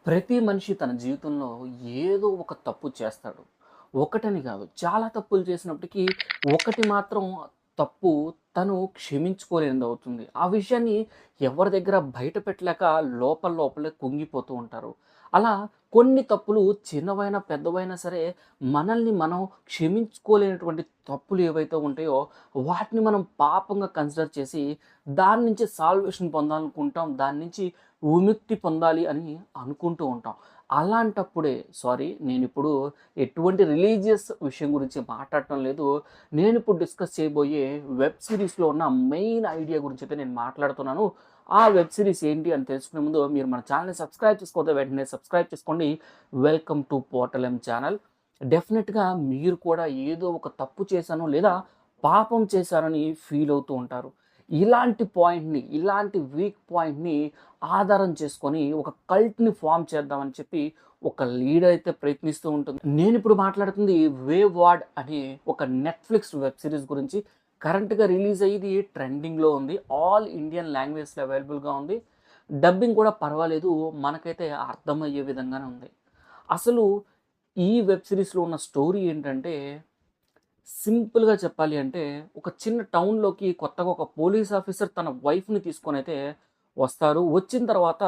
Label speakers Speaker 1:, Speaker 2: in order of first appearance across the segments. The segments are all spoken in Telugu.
Speaker 1: ప్రతి మనిషి తన జీవితంలో ఏదో ఒక తప్పు చేస్తాడు. ఒకటని కాదు, చాలా తప్పులు చేసినప్పటికీ ఒకటి మాత్రం తప్పు తను క్షమించుకోలేనిదవుతుంది. ఆ విషయాన్ని ఎవరి దగ్గర బయట పెట్టలేక లోపల లోపలే కుంగిపోతూ ఉంటారు. అలా కొన్ని తప్పులు చిన్నవైనా, పెద్దవైనా సరే మనల్ని మనం క్షమించుకోలేనటువంటి తప్పులు ఏవైతే ఉంటాయో వాటిని మనం పాపంగా కన్సిడర్ చేసి దాని నుంచి సాల్వేషన్ పొందాలనుకుంటాం. దాని నుంచి విముక్తి పొందాలి అని అనుకుంటూ ఉంటాం. నేనిప్పుడు ఎటువంటి రిలీజియస్ విషయం గురించి మాట్లాడటం లేదు. నేనిప్పుడు డిస్కస్ చేయబోయే వెబ్ సిరీస్‌లో ఉన్న మెయిన్ ఐడియా గురించైతే నేను మాట్లాడుతున్నాను. ఆ వెబ్ సిరీస్ ఏంటి అని తెలుసుకునే ముందు మీరు మన ఛానెల్‌ని సబ్స్క్రైబ్ చేసుకోకపోతే వెంటనే సబ్స్క్రైబ్ చేసుకోండి. Welcome to portal M channel. డెఫినిట్‌గా మీరు కూడా ఏదో ఒక తప్పు చేశాను లేదా పాపం చేశానని ఫీల్ అవుతూ ఉంటారు. ఇలాంటి వీక్ పాయింట్‌ని ఆధారం చేసుకొని ఒక కల్ట్‌ని ఫార్మ్ చేద్దామని చెప్పి ఒక లీడర్ అయితే ప్రయత్నిస్తూ ఉంటుంది. నేనిప్పుడు మాట్లాడుతుంది 'వేవ్ వార్డ్' అనే ఒక నెట్‌ఫ్లిక్స్ వెబ్ సిరీస్ గురించి. కరెంట్‌గా రిలీజ్ అయ్యి ట్రెండింగ్‌లో ఉంది. ఆల్ ఇండియన్ లాంగ్వేజ్‌లో అవైలబుల్‌గా ఉంది. డబ్బింగ్ కూడా పర్వాలేదు. మనకైతే అర్థమయ్యే విధంగానే ఉంది. అసలు ఈ వెబ్ సిరీస్‌లో ఉన్న స్టోరీ ఏంటంటే, సింపుల్‌గా చెప్పాలి అంటే, ఒక చిన్న టౌన్‌లోకి కొత్తగా ఒక పోలీస్ ఆఫీసర్ తన వైఫ్‌ని తీసుకొనైతే వస్తారు. వచ్చిన తర్వాత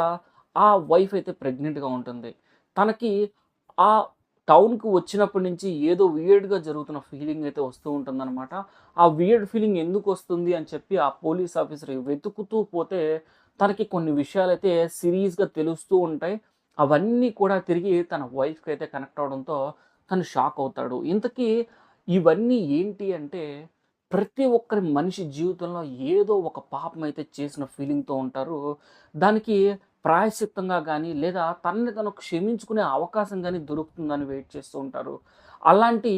Speaker 1: ఆ వైఫ్ అయితే ప్రెగ్నెంట్‌గా ఉంటుంది. తనకి ఆ టౌన్‌కి వచ్చినప్పటి నుంచి ఏదో వియర్డ్‌గా జరుగుతున్న ఫీలింగ్ అయితే వస్తూ ఉంటుందనమాట. ఆ వియర్డ్ ఫీలింగ్ ఎందుకొస్తుంది అని చెప్పి ఆ పోలీస్ ఆఫీసర్ వెతుకుతూ పోతే తనకి కొన్ని విషయాలైతే సీరియస్‌గా తెలుస్తూ ఉంటాయి. అవన్నీ కూడా తిరిగి తన వైఫ్‌కైతే కనెక్ట్ అవ్వడంతో తను షాక్ అవుతాడు. ఇంతకీ ఇవన్నీ ఏంటి అంటే, ప్రతి ఒక్కరి మనిషి జీవితంలో ఏదో ఒక పాపమైతే చేసిన ఫీలింగ్‌తో ఉంటారు. దానికి ప్రాయశ్చిత్తంగా గానీ, లేదా తనని తను క్షమించుకునే అవకాశం గానీ దొరుకుతుందని వెయిట్ చేస్తూ ఉంటారు. అలాంటి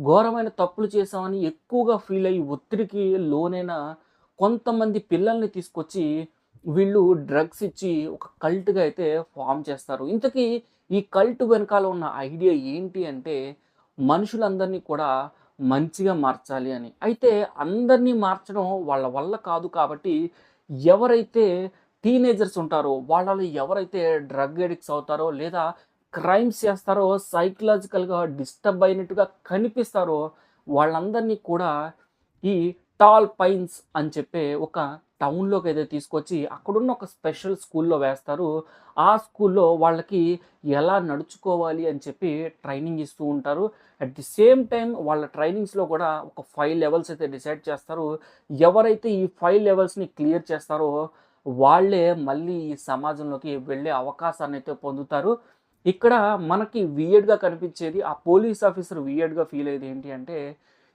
Speaker 1: ఘోరమైన తప్పులు చేశామని ఎక్కువగా ఫీల్ అయ్యి ఒత్తిడికి లోనైన కొంతమంది పిల్లల్ని తీసుకొచ్చి వీళ్ళు డ్రగ్స్ ఇచ్చి ఒక కల్ట్‌గా అయితే ఫార్మ్ చేస్తారు. ఇంతకీ ఈ కల్ట్ వెనకాల ఉన్న ఐడియా ఏంటి అంటే, మనుషులందరినీ కూడా మంచిగా మార్చాలి అని. అయితే అందరినీ మార్చడం వాళ్ళ వల్ల కాదు కాబట్టి, ఎవరైతే టీనేజర్స్ ఉంటారో, వాళ్ళలో ఎవరైతే డ్రగ్ అడిక్ట్స్ అవుతారో, లేదా క్రైమ్స్ చేస్తారో, సైకలాజికల్‌గా డిస్టర్బ్ అయినట్టుగా కనిపిస్తారో, వాళ్ళందరినీ కూడా ఈ టాల్ పైన్స్ అని చెప్పే ఒక టౌన్‌లోకైతే తీసుకొచ్చి, అక్కడున్న ఒక స్పెషల్ స్కూల్‌లో వేస్తారు. ఆ స్కూల్‌లో వాళ్ళకి ఎలా నడుచుకోవాలి అని చెప్పి ట్రైనింగ్ ఇస్తూ ఉంటారు. అట్ ది సేమ్ టైమ్ వాళ్ళ ట్రైనింగ్స్‌లో కూడా ఒక 5 లెవెల్స్ అయితే డిసైడ్ చేస్తారు. ఎవరైతే ఈ 5 లెవెల్స్‌ని క్లియర్ చేస్తారో వాళ్ళే మళ్ళీ ఈ సమాజంలోకి వెళ్ళే అవకాశాన్నయితే పొందుతారు. ఇక్కడ మనకి వియర్డ్‌గా కనిపించేది ఆ పోలీస్ ఆఫీసర్ వియర్డ్‌గా ఫీల్ అయ్యేది ఏంటి అంటే,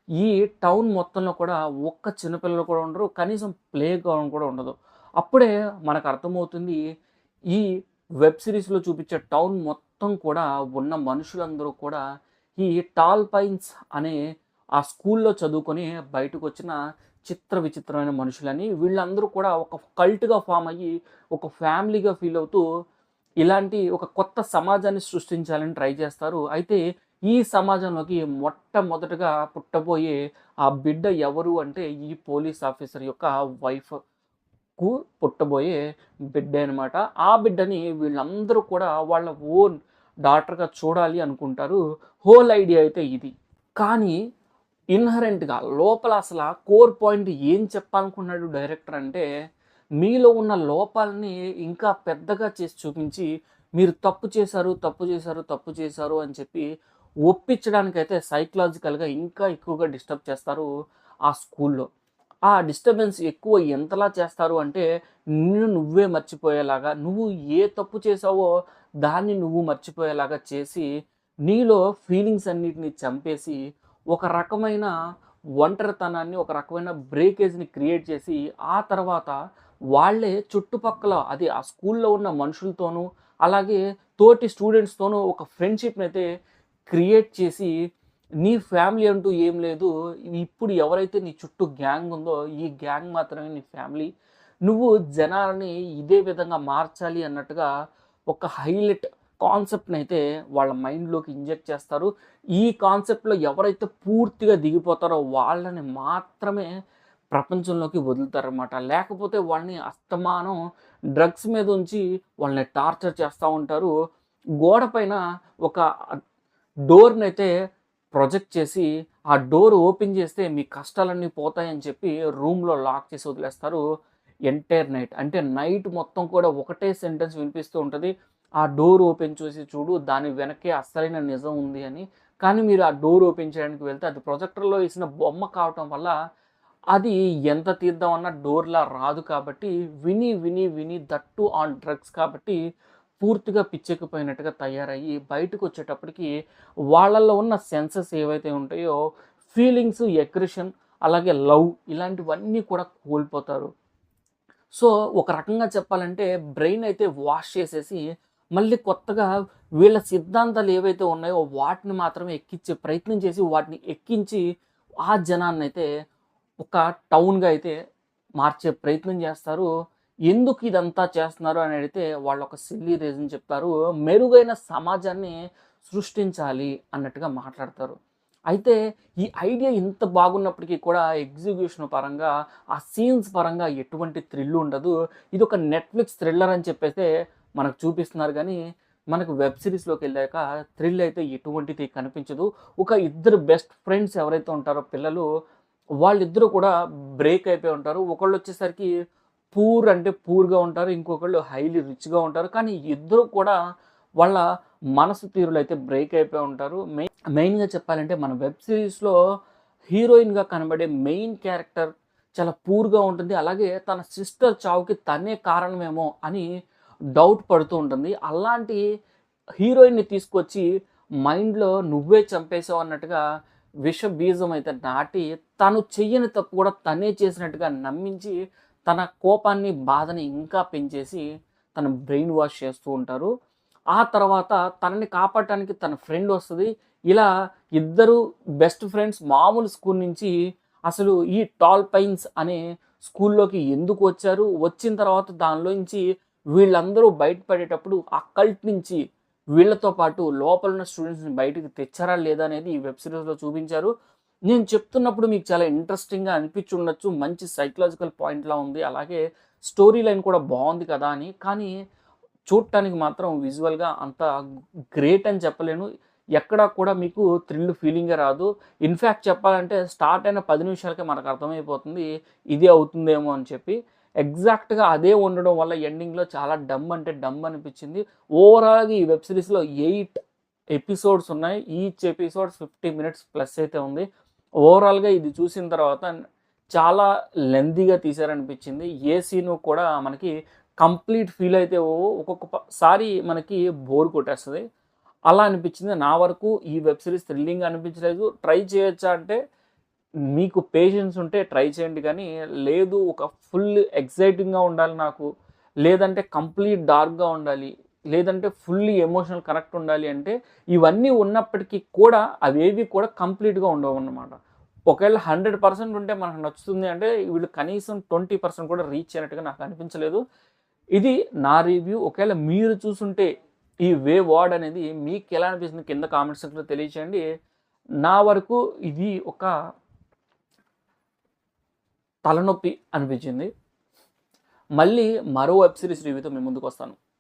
Speaker 1: ఈ టౌన్ మొత్తంలో కూడా ఒక్క చిన్న పిల్లలు కూడా ఉండరు. కనీసం ప్లే గ్రౌండ్ కూడా ఉండదు. అప్పుడే మనకు అర్థమవుతుంది ఈ వెబ్ సిరీస్‌లో చూపించే టౌన్ మొత్తం కూడా ఉన్న మనుషులందరూ కూడా ఈ టాల్ పైన్స్ అనే ఆ స్కూల్‌లో చదువుకొని బయటకొచ్చిన చిత్ర విచిత్రమైన మనుషులని. వీళ్ళందరూ కూడా ఒక కల్ట్‌గా ఫార్మ్ అయ్యి, ఒక ఫ్యామిలీగా ఫీల్ అవుతూ, ఇలాంటి ఒక కొత్త సమాజాన్ని సృష్టించాలని ట్రై చేస్తారు. అయితే ఈ సమాజంలోకి మొట్టమొదటగా పుట్టబోయే ఆ బిడ్డ ఎవరు అంటే, ఈ పోలీస్ ఆఫీసర్ యొక్క వైఫ్‌కు పుట్టబోయే బిడ్డే అనమాట. ఆ బిడ్డని వీళ్ళందరూ కూడా వాళ్ళ ఓన్ డాటర్‌గా చూడాలి అనుకుంటారు. హోల్ ఐడియా అయితే ఇది. కానీ ఇన్‌హరెంట్‌గా లోపల అసల కోర్ పాయింట్ ఏం చెప్పాలనుకున్నాడు డైరెక్టర్ అంటే, మీలో ఉన్న లోపాలని ఇంకా పెద్దగా చేసి చూపించి, మీరు తప్పు చేశారు, తప్పు చేశారు, తప్పు చేశారు అని చెప్పి ఒప్పించడానికైతే సైకలాజికల్‌గా ఇంకా ఎక్కువగా డిస్టర్బ్ చేస్తారు ఆ స్కూల్‌లో. ఆ డిస్టర్బెన్స్ ఎక్కువ ఎంతలా చేస్తారు అంటే, నిన్ను నువ్వే మర్చిపోయేలాగా, నువ్వు ఏ తప్పు చేశావో దాన్ని నువ్వు మర్చిపోయేలాగా చేసి, నీలో ఫీలింగ్స్ అన్నిటిని చంపేసి, ఒక రకమైన ఒంటరితనాన్ని, ఒక రకమైన బ్రేకేజ్‌ని క్రియేట్ చేసి, ఆ తర్వాత వాళ్ళే చుట్టుపక్కల అది ఆ స్కూల్‌లో ఉన్న మనుషులతోనూ, అలాగే తోటి స్టూడెంట్స్‌తోనూ ఒక ఫ్రెండ్‌షిప్‌నయితే క్రియేట్ చేసి, నీ ఫ్యామిలీ అంటూ ఏం లేదు. ఇప్పుడు ఎవరైతే నీ చుట్టూ గ్యాంగ్ ఉందో, ఈ గ్యాంగ్ మాత్రమే నీ ఫ్యామిలీ. నువ్వు జనాలని ఇదే విధంగా మార్చాలి అన్నట్టుగా ఒక హైలైట్ కాన్సెప్ట్‌నయితే వాళ్ళ మైండ్‌లోకి ఇంజెక్ట్ చేస్తారు. ఈ కాన్సెప్ట్‌లో ఎవరైతే పూర్తిగా దిగిపోతారో వాళ్ళని మాత్రమే ప్రపంచంలోకి వదులుతారనమాట. లేకపోతే వాళ్ళని అస్తమానం డ్రగ్స్ మీద ఉంచి వాళ్ళని టార్చర్ చేస్తా ఉంటారు. గోడ పైన ఒక డోర్ని అయితే ప్రొజెక్ట్ చేసి ఆ డోర్ ఓపెన్ చేస్తే మీ కష్టాలన్నీ పోతాయని చెప్పి రూమ్లో లాక్ చేసి వదిలేస్తారు ఎంటైర్ నైట్. అంటే నైట్ మొత్తం కూడా ఒకటే సెంటెన్స్ వినిపిస్తూ ఉంటుంది, ఆ డోర్ ఓపెన్ చేసి చూడు దాని వెనకే అస్సలైన నిజం ఉంది అని. కానీ మీరు ఆ డోర్ ఓపెన్ చేయడానికి వెళ్తే అది ప్రొజెక్టర్లో వేసిన బొమ్మ కావటం వల్ల అది ఎంత తీద్దామన్నా డోర్‌లా రాదు కాబట్టి విని, విని, విని దట్టు ఆన్ డ్రగ్స్ కాబట్టి పూర్తిగా పిచ్చెక్కిపోయినట్టుగా తయారయ్యి బయటకొచ్చేటప్పటికి వాళ్ళలో ఉన్న సెన్సెస్ ఏవైతే ఉంటాయో ఫీలింగ్స్, ఎగ్రెషన్ అలాగే లవ్ ఇలాంటివన్నీ కూడా కోల్పోతారు. సో, ఒక రకంగా చెప్పాలంటే బ్రెయిన్ అయితే వాష్ చేసేసి మళ్ళీ కొత్తగా వీళ్ళ సిద్ధాంతాలు ఏవైతే ఉన్నాయో వాటిని మాత్రమే ఎక్కించే ప్రయత్నం చేసి వాటిని ఎక్కించి ఆ జనాన్నయితే ఒక టౌన్‌గా అయితే మార్చే ప్రయత్నం చేస్తారు. ఎందుకు ఇదంతా చేస్తున్నారు అని అడిగితే వాళ్ళొక సిల్లీ రీజన్ చెప్తారు. మెరుగైన సమాజాన్ని సృష్టించాలి అన్నట్టుగా మాట్లాడతారు. అయితే ఈ ఐడియా ఇంత బాగున్నప్పటికీ కూడా ఎగ్జిక్యూషన్ పరంగా, ఆ సీన్స్ పరంగా ఎటువంటి థ్రిల్ ఉండదు. ఇదొక నెట్‌ఫ్లిక్స్ థ్రిల్లర్ అని చెప్పేసే మనకు చూపిస్తున్నారు గానీ, మనకు వెబ్ సీరీస్‌లోకెళ్ళాక థ్రిల్ అయితే ఎటువంటిది కనిపించదు. ఒక ఇద్దరు బెస్ట్ ఫ్రెండ్స్ ఎవరైతే ఉంటారో పిల్లలు, వాళ్ళిద్దరూ కూడా బ్రేక్ అయిపోయి ఉంటారు. ఒకళ్ళొచ్చేసరికి పూర్ అంటే పూర్‌గా ఉంటారు. ఇంకొకళ్ళు హైలీ రిచ్‌గా ఉంటారు. కానీ ఇద్దరు కూడా వాళ్ళ మనసు తీరులైతే బ్రేక్ అయిపోయి ఉంటారు. మెయిన్‌గా చెప్పాలంటే మన వెబ్ సీరీస్‌లో హీరోయిన్‌గా కనబడే మెయిన్ క్యారెక్టర్ చాలా పూర్‌గా ఉంటుంది. అలాగే తన సిస్టర్ చావుకి తనే కారణమేమో అని డౌట్ పడుతూ ఉంటుంది. అలాంటి హీరోయిన్‌ని తీసుకొచ్చి మైండ్‌లో నువ్వే చంపేసావు అన్నట్టుగా విష బీజం అయితే నాటి తను చెయ్యని తప్పు కూడా తనే చేసినట్టుగా నమ్మించి తన కోపాన్ని, బాధని ఇంకా పెంచేసి తన బ్రెయిన్ వాష్ చేస్తూ ఉంటారు. ఆ తర్వాత తనని కాపాడటానికి తన ఫ్రెండ్ వస్తది. ఇలా ఇద్దరు బెస్ట్ ఫ్రెండ్స్ మామూలు స్కూల్ నుంచి అసలు ఈ టాల్ పైన్స్ అనే స్కూల్లోకి ఎందుకు వచ్చారు? వచ్చిన తర్వాత దానిలోంచి వీళ్ళందరూ బయటపడేటప్పుడు ఆ కల్ట్ నుంచి వీళ్ళతో పాటు లోపలున్న స్టూడెంట్స్‌ని బయటికి తెచ్చారా లేదా అనేది ఈ వెబ్ సీరీస్‌లో చూపించారు. నేను చెప్తున్నప్పుడు మీకు చాలా ఇంట్రెస్టింగ్‌గా అనిపించుండొచ్చు. మంచి సైకలాజికల్ పాయింట్‌లా ఉంది. అలాగే స్టోరీ లైన్ కూడా బావుంది కదా అని. కానీ చూడటానికి మాత్రం విజువల్‌గా అంత గ్రేట్ అని చెప్పలేను. ఎక్కడా కూడా మీకు థ్రిల్ ఫీలింగే రాదు. ఇన్‌ఫాక్ట్ చెప్పాలంటే స్టార్ట్ అయిన 10 నిమిషాలకే మనకు అర్థమైపోతుంది ఇదే అవుతుందేమో అని చెప్పి. ఎగ్జాక్ట్‌గా అదే ఉండడం వల్ల ఎండింగ్‌లో చాలా డమ్ అంటే డమ్ అనిపించింది. ఓవరాల్‌గా ఈ వెబ్ సీరీస్‌లో 8 ఎపిసోడ్స్ ఉన్నాయి. ఈచ్ ఎపిసోడ్ 50 మినిట్స్ ప్లస్ అయితే ఉంది. ఓవరాల్‌గా ఇది చూసిన తర్వాత చాలా లెంతీగా తీశారనిపించింది. ఏ సీను కూడా మనకి కంప్లీట్ ఫీల్ అయితే ఒక్కొక్కసారి మనకి బోర్ కొట్టేస్తది. అలా అనిపించింది. నా వరకు ఈ వెబ్ సీరీస్ థ్రిల్లింగ్‌గా అనిపించలేదు. ట్రై చేయొచ్చా అంటే మీకు పేషెన్స్ ఉంటే ట్రై చేయండి కానీ, లేదు ఒక ఫుల్ ఎక్సైటింగ్‌గా ఉండాలి నాకు, లేదంటే కంప్లీట్ డార్క్‌గా ఉండాలి, లేదంటే ఫుల్లీ ఎమోషనల్ కనెక్ట్ ఉండాలి అంటే ఇవన్నీ ఉన్నప్పటికీ కూడా అవేవి కూడా కంప్లీట్‌గా ఉండవన్నమాట. ఒకవేళ 100% ఉంటే మనకు నచ్చుతుంది అంటే వీళ్ళు కనీసం 20% కూడా రీచ్ అయినట్టుగా నాకు అనిపించలేదు. ఇది నా రివ్యూ. ఒకవేళ మీరు చూసుంటే ఈ వే వార్డ్ అనేది మీకెలా అనిపిస్తుంది కింద కామెంట్ సెక్షన్‌లో తెలియచేయండి. నా వరకు ఇది ఒక తలనొప్పి అనిపించింది. మళ్ళీ మరో వెబ్ సీరీస్ రివ్యూతో మీ ముందుకొస్తాను.